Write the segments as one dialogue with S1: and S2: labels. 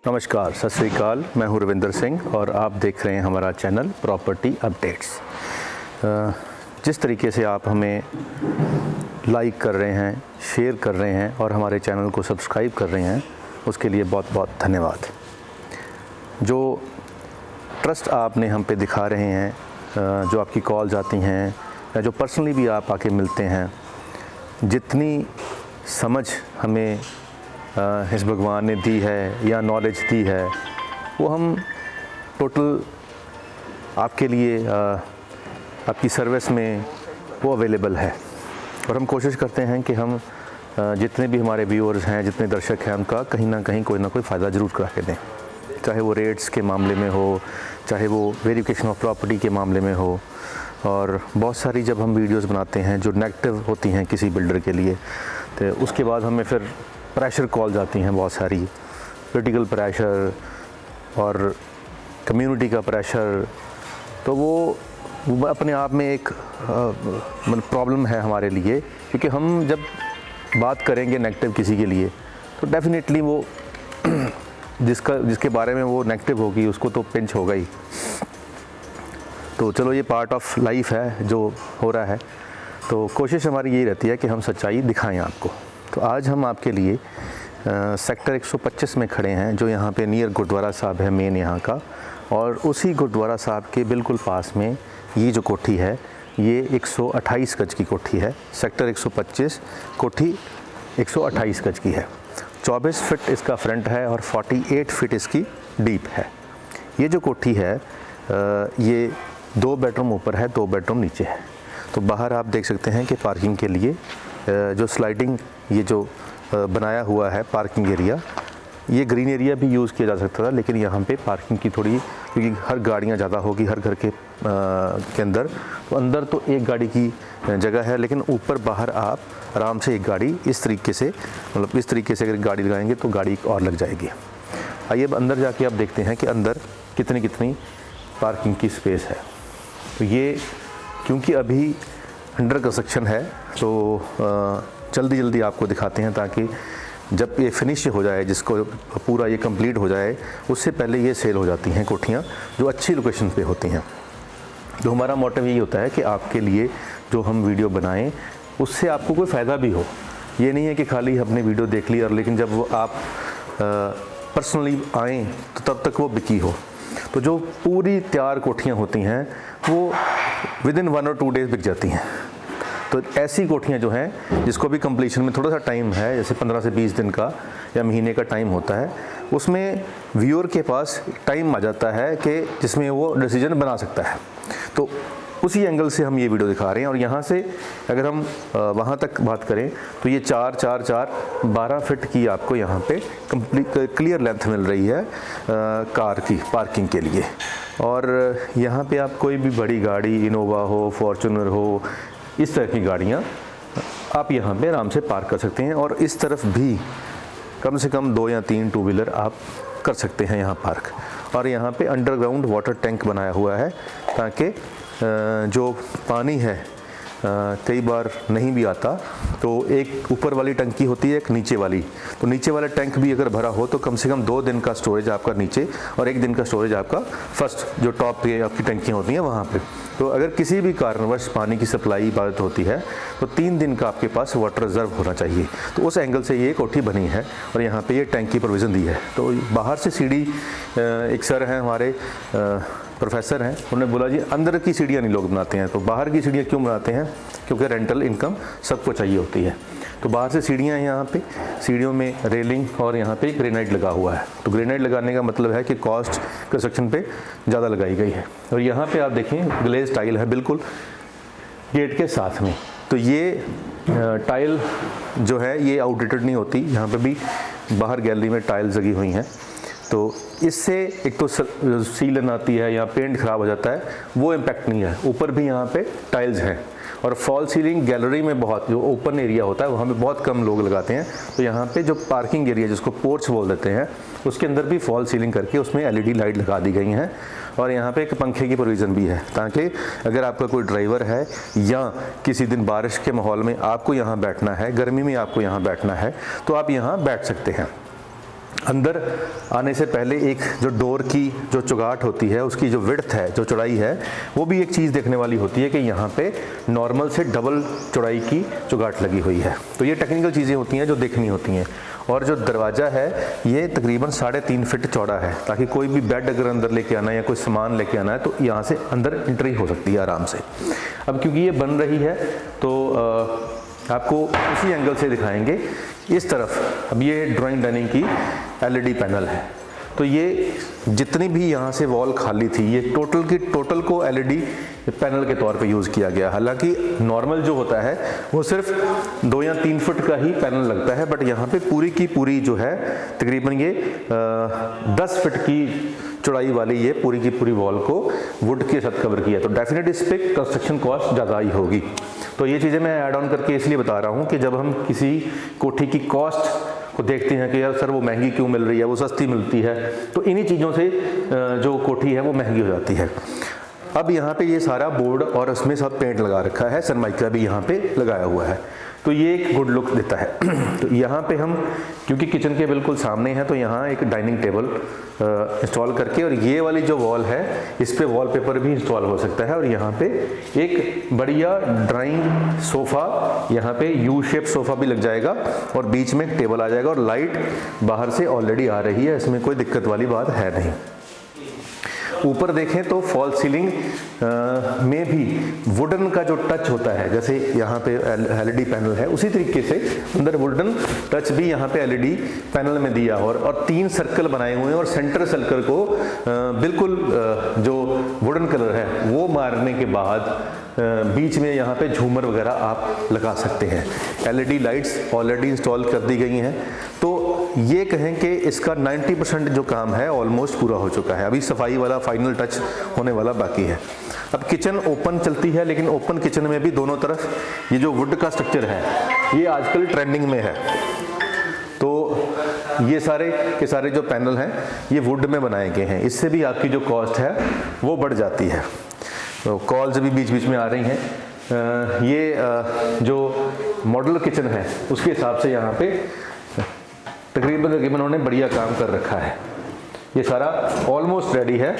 S1: नमस्कार, सत श्री अकाल। मैं हूं रविंदर सिंह और आप देख रहे हैं हमारा चैनल प्रॉपर्टी अपडेट्स। जिस तरीके से आप हमें लाइक कर रहे हैं, शेयर कर रहे हैं और हमारे चैनल को सब्सक्राइब कर रहे हैं, उसके लिए बहुत बहुत धन्यवाद। जो ट्रस्ट आपने हम पे दिखा रहे हैं, जो आपकी कॉल्स आती हैं या जो पर्सनली भी आप आके मिलते हैं, जितनी समझ हमें इस भगवान ने दी है या नॉलेज दी है, वो हम टोटल आपके लिए आपकी सर्विस में वो अवेलेबल है। और हम कोशिश करते हैं कि हम जितने भी हमारे व्यूअर्स हैं, जितने दर्शक हैं, उनका कहीं ना कहीं कोई ना कोई फ़ायदा ज़रूर करा के दें। चाहे वो रेट्स के मामले में हो, चाहे वो वेरिफिकेशन ऑफ प्रॉपर्टी के मामले में हो। और बहुत सारी जब हम वीडियोस बनाते हैं जो नेगेटिव होती हैं किसी बिल्डर के लिए, तो उसके बाद हमें फिर प्रेशर कॉल्स आती हैं, बहुत सारी पोलिटिकल प्रेशर और कम्युनिटी का प्रेशर। तो वो अपने आप में एक प्रॉब्लम है हमारे लिए, क्योंकि हम जब बात करेंगे नेगेटिव किसी के लिए तो डेफिनेटली वो जिसके बारे में वो नेगेटिव होगी उसको तो पिंच होगा ही। तो चलो, ये पार्ट ऑफ लाइफ है जो हो रहा है। तो कोशिश हमारी यही रहती है कि हम सच्चाई दिखाएं आपको। तो आज हम आपके लिए सेक्टर 125 में खड़े हैं, जो यहाँ पे नियर गुरुद्वारा साहब है मेन यहाँ का। और उसी गुरुद्वारा साहब के बिल्कुल पास में ये जो कोठी है, ये 128 गज की कोठी है। सेक्टर 125 कोठी 128 गज की है। 24 फीट इसका फ्रंट है और 48 फीट इसकी डीप है। ये जो कोठी है ये 2 बेडरूम ऊपर है, 2 बेडरूम नीचे है। तो बाहर आप देख सकते हैं कि पार्किंग के लिए जो स्लाइडिंग ये जो बनाया हुआ है पार्किंग एरिया, ये ग्रीन एरिया भी यूज़ किया जा सकता था, लेकिन यहाँ पे पार्किंग की थोड़ी, क्योंकि हर गाड़ियाँ ज़्यादा होगी हर घर के अंदर, तो अंदर तो एक गाड़ी की जगह है, लेकिन ऊपर बाहर आप आराम से एक गाड़ी इस तरीके से, मतलब इस तरीके से अगर गाड़ी लगाएंगे तो गाड़ी और लग जाएगी। आइए अब अंदर जाके आप देखते हैं कि अंदर कितनी पार्किंग की स्पेस है। तो ये क्योंकि अभी अंडर कंस्ट्रक्शन है, तो जल्दी आपको दिखाते हैं, ताकि जब ये फिनिश हो जाए, जिसको पूरा ये कंप्लीट हो जाए, उससे पहले ये सेल हो जाती हैं कोठियाँ जो अच्छी लोकेशन पे होती हैं। तो हमारा मोटिव यही होता है कि आपके लिए जो हम वीडियो बनाएं उससे आपको कोई फ़ायदा भी हो। ये नहीं है कि खाली हमने वीडियो देख ली और लेकिन जब वो आप पर्सनली आएँ तो तब तक वो बिकी हो। तो जो पूरी तैयार कोठियाँ होती हैं वो विदिन 1 और 2 डेज़ बिक जाती हैं। तो ऐसी कोठियाँ जो हैं जिसको भी कंप्लीशन में थोड़ा सा टाइम है, जैसे 15 से 20 दिन का या महीने का टाइम होता है, उसमें व्यूअर के पास टाइम आ जाता है कि जिसमें वो डिसीजन बना सकता है। तो उसी एंगल से हम ये वीडियो दिखा रहे हैं। और यहाँ से अगर हम वहाँ तक बात करें तो ये 12 फीट की आपको यहाँ पे कंप्लीट क्लियर लेंथ मिल रही है कार की पार्किंग के लिए। और यहाँ पे आप कोई भी बड़ी गाड़ी, इनोवा हो, फॉर्चूनर हो, इस तरह की गाड़ियाँ आप यहाँ पे आराम से पार्क कर सकते हैं। और इस तरफ भी कम से कम 2 या 3 टू व्हीलर आप कर सकते हैं यहाँ पार्क। और यहाँ पे अंडरग्राउंड वाटर टैंक बनाया हुआ है, ताकि जो पानी है कई बार नहीं भी आता, तो एक ऊपर वाली टंकी होती है, एक नीचे वाली। तो नीचे वाला टैंक भी अगर भरा हो तो कम से कम 2 दिन का स्टोरेज आपका नीचे और 1 दिन का स्टोरेज आपका फर्स्ट जो टॉप पे आपकी टंकियाँ होती हैं वहाँ पे। तो अगर किसी भी कारणवश पानी की सप्लाई बाधित होती है तो 3 दिन का आपके पास वाटर रिजर्व होना चाहिए। तो उस एंगल से ये कोठी बनी है और यहाँ पे ये टैंक की प्रोविज़न दी है। तो बाहर से सीढ़ी, एक सर हैं हमारे प्रोफेसर हैं, उन्होंने बोला जी अंदर की सीढ़ियाँ नहीं लोग बनाते हैं, तो बाहर की सीढ़ियाँ क्यों बनाते हैं? क्योंकि रेंटल इनकम सबको चाहिए होती है। तो बाहर से सीढ़ियाँ हैं, यहाँ पे सीढ़ियों में रेलिंग और यहाँ पे ग्रेनाइट लगा हुआ है। तो ग्रेनाइट लगाने का मतलब है कि कॉस्ट कंस्ट्रक्शन पे ज़्यादा लगाई गई है। और यहाँ पे आप देखें ग्लेज टाइल है बिल्कुल गेट के साथ में। तो ये टाइल जो है ये आउटडेटेड नहीं होती, यहाँ पे भी बाहर गैलरी में टाइल्स लगी हुई हैं। तो इससे एक तो सीलन आती है या पेंट ख़राब हो जाता है, वो इम्पैक्ट नहीं है। ऊपर भी यहाँ पे टाइल्स हैं। और फॉल सीलिंग गैलरी में बहुत, जो ओपन एरिया होता है वहाँ पे बहुत कम लोग लगाते हैं। तो यहाँ पे जो पार्किंग एरिया जिसको पोर्च बोल देते हैं, उसके अंदर भी फॉल सीलिंग करके उसमें एलईडी लाइट लगा दी गई हैं। और यहाँ पे एक पंखे की प्रोविज़न भी है, ताकि अगर आपका कोई ड्राइवर है या किसी दिन बारिश के माहौल में आपको यहाँ बैठना है, गर्मी में आपको यहाँ बैठना है, तो आप यहाँ बैठ सकते हैं। अंदर आने से पहले एक जो डोर की जो चौगाट होती है, उसकी जो विड्थ है, जो चौड़ाई है, वो भी एक चीज़ देखने वाली होती है कि यहाँ पे नॉर्मल से डबल चौड़ाई की चौगाट लगी हुई है। तो ये टेक्निकल चीज़ें होती हैं जो देखनी होती हैं। और जो दरवाज़ा है ये तकरीबन 3.5 फीट चौड़ा है, ताकि कोई भी बेड अगर अंदर लेके आना है या कोई सामान लेके आना है तो यहाँ से अंदर एंट्री हो सकती है आराम से। अब क्योंकि ये बन रही है तो आपको उसी एंगल से दिखाएंगे। इस तरफ अब ये ड्राइंग डाइनिंग की एलईडी पैनल है, तो ये जितनी भी यहाँ से वॉल खाली थी ये टोटल की टोटल को एलईडी पैनल के तौर पे यूज़ किया गया। हालांकि नॉर्मल जो होता है वो सिर्फ 2 या 3 फुट का ही पैनल लगता है, बट यहाँ पे पूरी की पूरी जो है तकरीबन ये 10 फीट की चौड़ाई वाली ये पूरी की पूरी वॉल को वुड के साथ कवर किया। तो डेफिनेटली इस पर कंस्ट्रक्शन कॉस्ट ज़्यादा ही होगी। तो ये चीज़ें मैं ऐड ऑन करके इसलिए बता रहा हूँ कि जब हम किसी कोठी की कॉस्ट को देखते हैं कि यार सर वो महंगी क्यों मिल रही है, वो सस्ती मिलती है, तो इन्हीं चीज़ों से जो कोठी है वो महंगी हो जाती है। अब यहाँ पे ये सारा बोर्ड और उसमें सब पेंट लगा रखा है, सनमाइका भी यहाँ पे लगाया हुआ है, तो ये एक गुड लुक देता है। तो यहाँ पे हम क्योंकि किचन के बिल्कुल सामने है तो यहाँ एक डाइनिंग टेबल इंस्टॉल करके, और ये वाली जो वॉल है इस पे वॉलपेपर भी इंस्टॉल हो सकता है। और यहाँ पे एक बढ़िया ड्राइंग सोफ़ा, यहाँ पे यू शेप सोफ़ा भी लग जाएगा और बीच में एक टेबल आ जाएगा, और लाइट बाहर से ऑलरेडी आ रही है, इसमें कोई दिक्कत वाली बात है नहीं। ऊपर देखें तो फॉल सीलिंग में भी वुडन का जो टच होता है, जैसे यहाँ पे एलईडी पैनल है उसी तरीके से अंदर वुडन टच भी यहाँ पे एलईडी पैनल में दिया, और 3 सर्कल बनाए हुए हैं, और सेंटर सर्कल को बिल्कुल जो वुडन कलर है वो मारने के बाद बीच में यहाँ पे झूमर वगैरह आप लगा सकते हैं। एलईडी लाइट्स ऑलरेडी इंस्टॉल कर दी गई हैं, तो ये कहें कि इसका 90% जो काम है ऑलमोस्ट पूरा हो चुका है। अभी सफाई वाला फाइनल टच होने वाला बाकी है। अब किचन ओपन चलती है, लेकिन ओपन किचन में भी दोनों तरफ ये जो वुड का स्ट्रक्चर है ये आजकल ट्रेंडिंग में है। तो ये सारे के सारे जो पैनल हैं ये वुड में बनाए गए हैं, इससे भी आपकी जो कॉस्ट है वो बढ़ जाती है। तो कॉल्स भी बीच बीच में आ रही हैं। ये जो मॉडल किचन है उसके हिसाब से यहाँ पे तकरीबन उन्होंने बढ़िया काम कर रखा है। ये सारा ऑलमोस्ट रेडी है,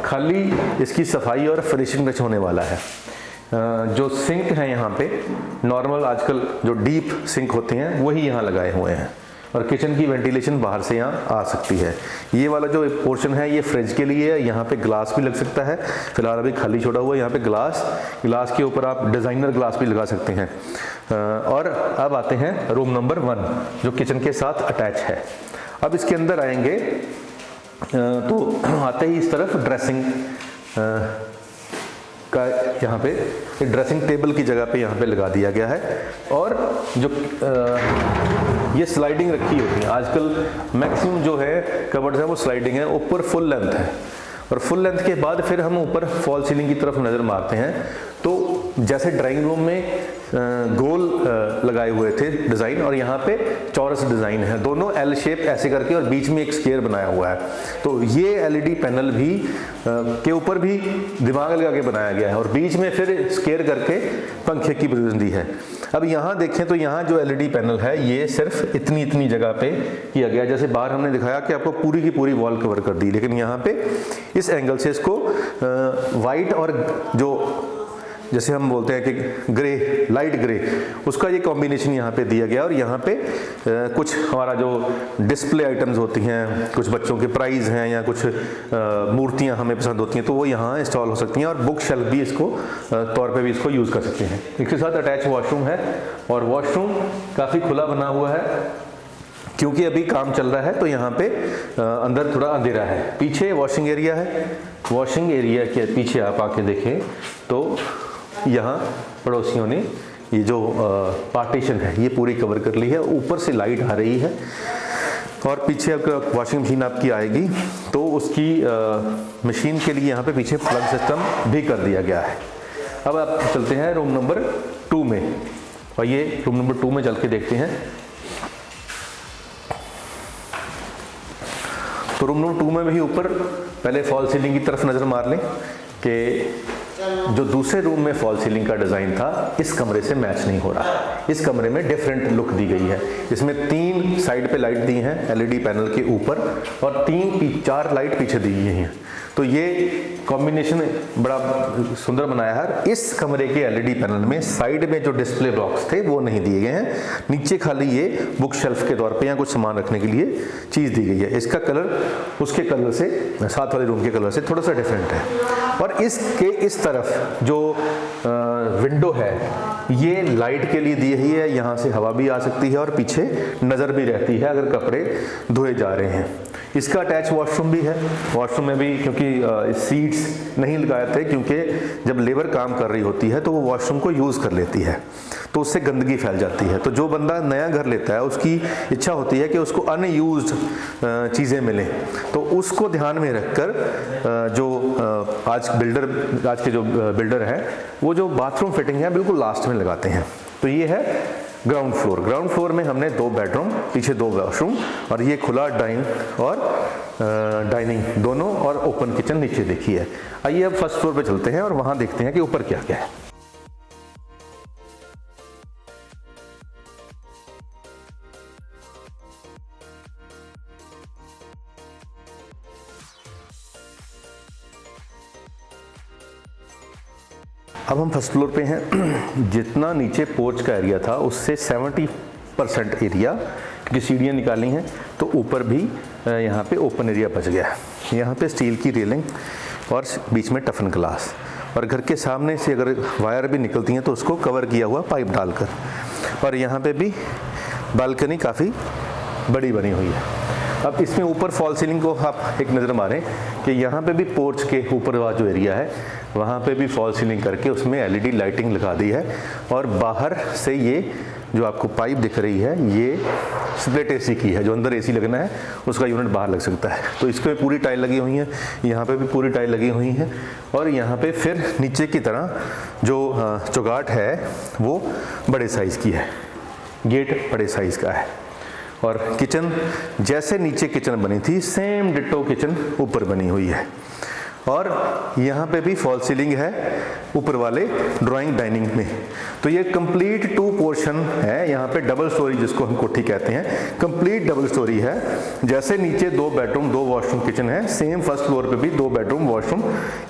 S1: खाली इसकी सफाई और फिनिशिंग टच होने वाला है। जो सिंक है यहाँ पे नॉर्मल आजकल जो डीप सिंक होते हैं वही यहाँ लगाए हुए हैं, और किचन की वेंटिलेशन बाहर से यहाँ आ सकती है। ये वाला जो पोर्शन है ये फ्रिज के लिए है, यहाँ पे ग्लास भी लग सकता है। फिलहाल अभी खाली छोड़ा हुआ है यहाँ पे ग्लास के ऊपर आप डिज़ाइनर ग्लास भी लगा सकते हैं। और अब आते हैं रूम नंबर 1 जो किचन के साथ अटैच है। अब इसके अंदर आएंगे तो आते ही इस तरफ ड्रेसिंग का यहाँ पे एक ड्रेसिंग टेबल की जगह पे यहाँ पे लगा दिया गया है, और जो ये स्लाइडिंग रखी होती है आजकल मैक्सिमम जो है कबर्ड्स है वो स्लाइडिंग है, ऊपर फुल लेंथ है, और फुल लेंथ के बाद फिर हम ऊपर फॉल सीलिंग की तरफ नज़र मारते हैं तो जैसे ड्राइंग रूम में गोल लगाए हुए थे डिज़ाइन, और यहाँ पे चौरस डिज़ाइन है, दोनों एल शेप ऐसे करके, और बीच में एक स्क्वायर बनाया हुआ है। तो ये एलईडी पैनल भी के ऊपर भी दिमाग लगा के बनाया गया है, और बीच में फिर स्क्वायर करके पंखे की पोजीशन दी है। अब यहाँ देखें तो यहाँ जो एलईडी पैनल है ये सिर्फ इतनी जगह पे किया गया, जैसे बाहर हमने दिखाया कि आपको पूरी की पूरी वॉल कवर कर दी, लेकिन यहाँ पे इस एंगल से इसको वाइट और जो जैसे हम बोलते हैं कि ग्रे, लाइट ग्रे, उसका ये कॉम्बिनेशन यहाँ पे दिया गया। और यहाँ पे कुछ हमारा जो डिस्प्ले आइटम्स होती हैं, कुछ बच्चों के प्राइज़ हैं या कुछ मूर्तियाँ हमें पसंद होती हैं तो वो यहाँ इंस्टॉल हो सकती हैं, और बुक शेल्फ भी इसको तौर पे भी इसको यूज़ कर सकते हैं। इसके साथ अटैच वॉशरूम है, और वॉशरूम काफ़ी खुला बना हुआ है क्योंकि अभी काम चल रहा है, तो यहाँ पे अंदर थोड़ा अंधेरा है। पीछे वॉशिंग एरिया है, वॉशिंग एरिया के पीछे आप आके देखें तो यहाँ पड़ोसियों ने ये जो पार्टीशन है ये पूरी कवर कर ली है, ऊपर से लाइट आ रही है, और पीछे अगर वॉशिंग मशीन आपकी आएगी तो उसकी मशीन के लिए यहाँ पे पीछे प्लग सिस्टम भी कर दिया गया है। अब आप चलते हैं रूम नंबर 2 में, और ये रूम नंबर 2 में चल के देखते हैं। तो रूम नंबर 2 में भी ऊपर पहले फॉल सीलिंग की तरफ नज़र मार लें कि जो दूसरे रूम में फॉल सीलिंग का डिज़ाइन था इस कमरे से मैच नहीं हो रहा। इस कमरे में डिफरेंट लुक दी गई है। इसमें 3 साइड पे लाइट दी हैं एलईडी पैनल के ऊपर और 4 लाइट पीछे दी गई हैं। तो ये कॉम्बिनेशन बड़ा सुंदर बनाया है। इस कमरे के एलईडी पैनल में साइड में जो डिस्प्ले बॉक्स थे वो नहीं दिए गए हैं, नीचे खाली ये बुक शेल्फ के तौर पे या कुछ सामान रखने के लिए चीज़ दी गई है। इसका कलर उसके कलर से, साथ वाले रूम के कलर से थोड़ा सा डिफरेंट है। और इसके इस तरफ जो विंडो है ये लाइट के लिए दी हुई है, यहाँ से हवा भी आ सकती है और पीछे नज़र भी रहती है अगर कपड़े धोए जा रहे हैं। इसका अटैच वॉशरूम भी है। वॉशरूम में भी क्योंकि सीट्स नहीं लगाए थे, क्योंकि जब लेबर काम कर रही होती है तो वो वॉशरूम को यूज़ कर लेती है तो उससे गंदगी फैल जाती है। तो जो बंदा नया घर लेता है उसकी इच्छा होती है कि उसको अनयूज्ड चीज़ें मिलें, तो उसको ध्यान में रखकर जो आज के जो बिल्डर हैं वो जो बाथरूम फिटिंग है बिल्कुल लास्ट में लगाते हैं। तो ये है ग्राउंड फ्लोर। ग्राउंड फ्लोर में हमने 2 बेडरूम, पीछे 2 वॉशरूम और ये खुला डाइनिंग दोनों और ओपन किचन नीचे देखी है। आइए अब फर्स्ट फ्लोर पे चलते हैं और वहाँ देखते हैं कि ऊपर क्या क्या है। अब हम फर्स्ट फ्लोर पे हैं। जितना नीचे पोर्च का एरिया था उससे 70% एरिया, क्योंकि सीढ़ियाँ निकाली हैं तो ऊपर भी यहाँ पे ओपन एरिया बच गया है। यहाँ पे स्टील की रेलिंग और बीच में टफन ग्लास, और घर के सामने से अगर वायर भी निकलती हैं तो उसको कवर किया हुआ पाइप डालकर। और यहाँ पे भी बालकनी काफ़ी बड़ी बनी हुई है। अब इसमें ऊपर फॉल सीलिंग को आप एक नज़र मारें कि यहाँ पे भी पोर्च के ऊपर वाला जो एरिया है वहाँ पे भी फॉल सीलिंग करके उसमें एलईडी लाइटिंग लगा दी है। और बाहर से ये जो आपको पाइप दिख रही है ये स्प्लिट एसी की है, जो अंदर एसी लगना है उसका यूनिट बाहर लग सकता है। तो इस पर पूरी टाइल लगी हुई है, यहाँ पे भी पूरी टाइल लगी हुई है। और यहाँ पे फिर नीचे की तरह जो चौगाट है वो बड़े साइज़ की है, गेट बड़े साइज़ का है। और किचन जैसे नीचे किचन बनी थी सेम डिट्टो किचन ऊपर बनी हुई है। और यहाँ पे भी फॉल सीलिंग है ऊपर वाले ड्राइंग डाइनिंग में। तो ये कंप्लीट 2 पोर्शन है। यहाँ पे डबल स्टोरी जिसको हम कोठी कहते हैं, कंप्लीट डबल स्टोरी है। जैसे नीचे 2 बेडरूम 2 वॉशरूम किचन है, सेम फर्स्ट फ्लोर पे भी 2 बेडरूम वॉशरूम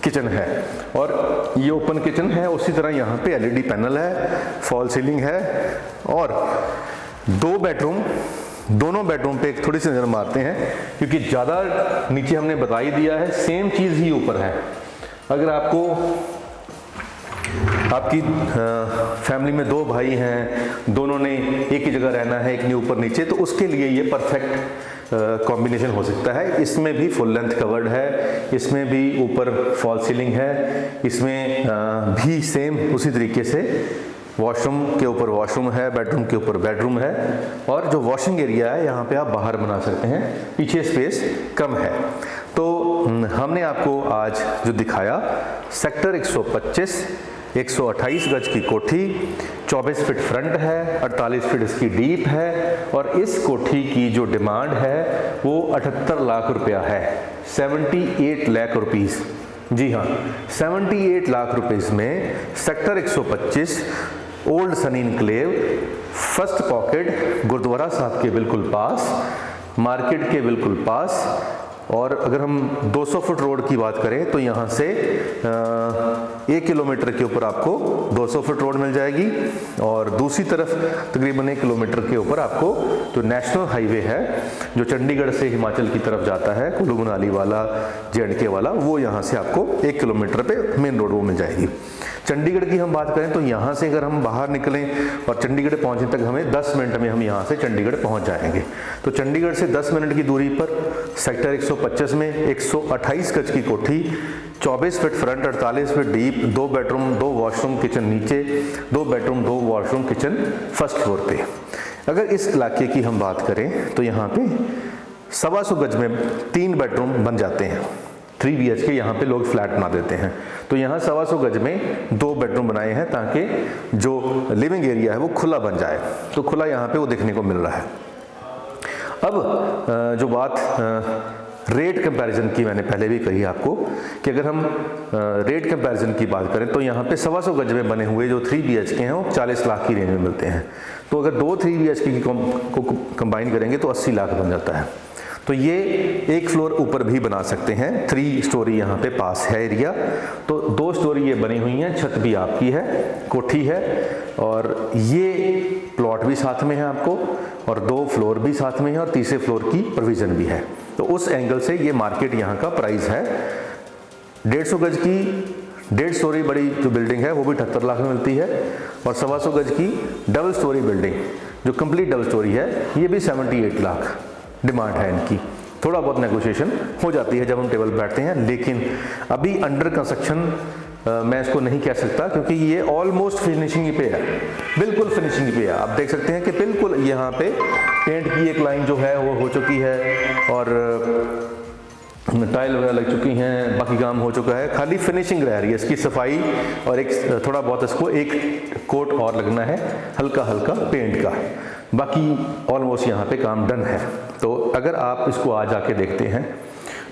S1: किचन है। और ये ओपन किचन है, उसी तरह यहाँ पे एलईडी पैनल है, फॉल सीलिंग है। और 2 बेडरूम, दोनों बेडरूम पे एक थोड़ी सी नज़र मारते हैं क्योंकि ज़्यादा नीचे हमने बता ही दिया है, सेम चीज़ ही ऊपर है। अगर आपकी फैमिली में 2 भाई हैं, दोनों ने एक ही जगह रहना है, एक ने ऊपर नीचे, तो उसके लिए ये परफेक्ट कॉम्बिनेशन हो सकता है। इसमें भी फुल लेंथ कवर्ड है, इसमें भी ऊपर फॉल सीलिंग है, इसमें भी सेम उसी तरीके से वॉशरूम के ऊपर वॉशरूम है, बेडरूम के ऊपर बेडरूम है। और जो वॉशिंग एरिया है यहाँ पे आप बाहर बना सकते हैं, पीछे स्पेस कम है। तो हमने आपको आज जो दिखाया सेक्टर 125 128 गज की कोठी, 24 फीट फ्रंट है, 48 फीट इसकी डीप है। और इस कोठी की जो डिमांड है वो 78 लाख रुपया है, 78 लाख रुपीज़। जी हाँ, 78 लाख रुपीज़ में sector 125 old Sunny enclave, first pocket, Gurudwara Sahib के बिल्कुल पास, मार्केट के बिल्कुल पास। और अगर हम 200 फुट रोड की बात करें तो यहाँ से 1 किलोमीटर के ऊपर आपको 200 फुट रोड मिल जाएगी। और दूसरी तरफ तकरीबन 1 किलोमीटर के ऊपर आपको जो नेशनल हाईवे है जो चंडीगढ़ से हिमाचल की तरफ जाता है, कुल्लू मनाली वाला, J&K वाला, वो यहाँ से आपको 1 किलोमीटर पे मेन रोड वो मिल जाएगी। चंडीगढ़ की हम बात करें तो यहाँ से अगर हम बाहर निकलें और चंडीगढ़ पहुँचने तक हमें 10 मिनट में हम यहाँ से चंडीगढ़ पहुँच जाएंगे। तो चंडीगढ़ से 10 मिनट की दूरी पर सेक्टर 125 में 128 गज की कोठी, 24 feet front, 48 feet deep, 2 bedroom 2 washroom kitchen नीचे, 2 bedroom 2 washroom kitchen first floor पे। अगर इस इलाके की हम बात करें तो यहाँ पे 125 गज में 3 बेडरूम बन जाते हैं। 3 BHK यहाँ पे लोग फ्लैट बना देते हैं। तो यहाँ 125 गज में 2 बेडरूम बनाए हैं ताकि जो लिविंग एरिया है वो खुला बन जाए। तो खुला यहाँ पे वो देखने को मिल रहा है। अब जो बात रेट कंपैरिजन की मैंने पहले भी कही आपको कि अगर हम रेट कंपैरिजन की बात करें तो यहाँ पे 125 गज में बने हुए जो 3 BHK हैं वो 40 लाख की रेंज में मिलते हैं। तो अगर 2 3 BHK की को कंबाइन करेंगे तो 80 लाख बन जाता है। तो ये एक फ्लोर ऊपर भी बना सकते हैं। 3 स्टोरी यहाँ पे पास है एरिया, तो 2 स्टोरी ये बनी हुई हैं, छत भी आपकी है, कोठी है, और ये प्लॉट भी साथ में है आपको, और 2 फ्लोर भी साथ में है, और तीसरे फ्लोर की प्रोविज़न भी है। तो उस एंगल से ये मार्केट यहाँ का प्राइस है। 150 गज की 1.5 स्टोरी बड़ी जो बिल्डिंग है वो भी 78 लाख में मिलती है, और 125 गज की डबल स्टोरी बिल्डिंग जो कंप्लीट डबल स्टोरी है ये भी 78 लाख डिमांड है इनकी। थोड़ा बहुत नेगोशिएशन हो जाती है जब हम टेबल बैठते हैं, लेकिन अभी अंडर कंस्ट्रक्शन मैं इसको नहीं कह सकता क्योंकि ये ऑलमोस्ट फिनिशिंग पे है, बिल्कुल फिनिशिंग पे है। आप देख सकते हैं कि बिल्कुल यहाँ पे पेंट की एक लाइन जो है वो हो चुकी है, और टाइल वगैरह लग चुकी हैं, बाकी काम हो चुका है, खाली फिनिशिंग रह रही है, इसकी सफाई और एक थोड़ा बहुत इसको एक कोट और लगना है हल्का हल्का पेंट का, बाकी ऑलमोस्ट यहाँ पे काम डन है। तो अगर आप इसको आज आके देखते हैं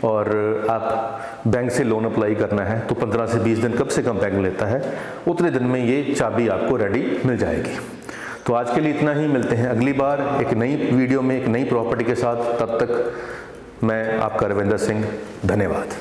S1: और आप बैंक से लोन अप्लाई करना है तो 15 से 20 दिन कम से कम बैंक लेता है, उतने दिन में ये चाबी आपको रेडी मिल जाएगी। तो आज के लिए इतना ही, मिलते हैं अगली बार एक नई वीडियो में एक नई प्रॉपर्टी के साथ। तब तक मैं आपका रविंदर सिंह, धन्यवाद।